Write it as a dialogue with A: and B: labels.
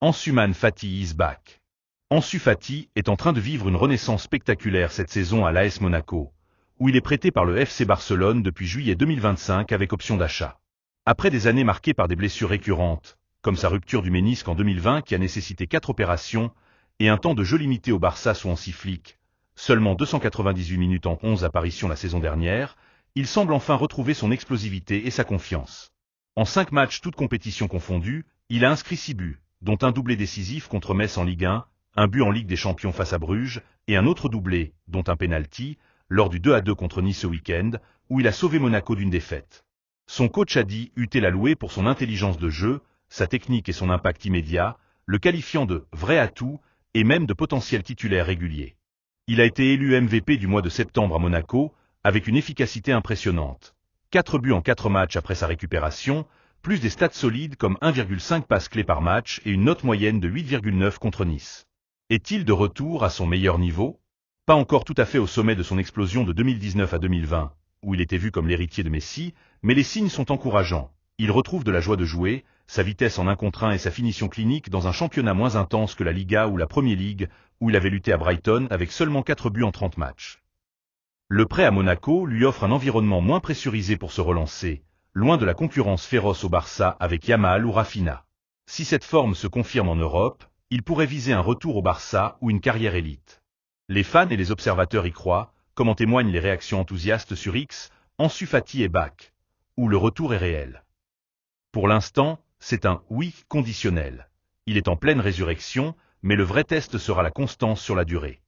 A: Ansu Fati is back. Ansu Fati est en train de vivre une renaissance spectaculaire cette saison à l'AS Monaco, où il est prêté par le FC Barcelone depuis juillet 2025 avec option d'achat. Après des années marquées par des blessures récurrentes, comme sa rupture du ménisque en 2020 qui a nécessité 4 opérations, et un temps de jeu limité au Barça sous Hansi Flick, seulement 298 minutes en 11 apparitions la saison dernière, il semble enfin retrouver son explosivité et sa confiance. En 5 matchs toutes compétitions confondues, il a inscrit 6 buts, dont un doublé décisif contre Metz en Ligue 1, un but en Ligue des Champions face à Bruges, et un autre doublé, dont un penalty, lors du 2-2 contre Nice ce week-end, où il a sauvé Monaco d'une défaite. Son coach a dit l'a loué pour son intelligence de jeu, sa technique et son impact immédiat, le qualifiant de « vrai atout » et même de potentiel titulaire régulier. Il a été élu MVP du mois de septembre à Monaco, avec une efficacité impressionnante. 4 buts en 4 matchs après sa récupération, plus des stats solides comme 1,5 passes clés par match et une note moyenne de 8,9 contre Nice. Est-il de retour à son meilleur niveau? Pas encore tout à fait au sommet de son explosion de 2019 à 2020, où il était vu comme l'héritier de Messi, mais les signes sont encourageants. Il retrouve de la joie de jouer, sa vitesse en 1 contre 1 et sa finition clinique dans un championnat moins intense que la Liga ou la Premier League, où il avait lutté à Brighton avec seulement 4 buts en 30 matchs. Le prêt à Monaco lui offre un environnement moins pressurisé pour se relancer, loin de la concurrence féroce au Barça avec Yamal ou Rafinha. Si cette forme se confirme en Europe, il pourrait viser un retour au Barça ou une carrière élite. Les fans et les observateurs y croient, comme en témoignent les réactions enthousiastes sur X, Ansu Fati est back, où le retour est réel. Pour l'instant, c'est un « oui » conditionnel. Il est en pleine résurrection, mais le vrai test sera la constance sur la durée.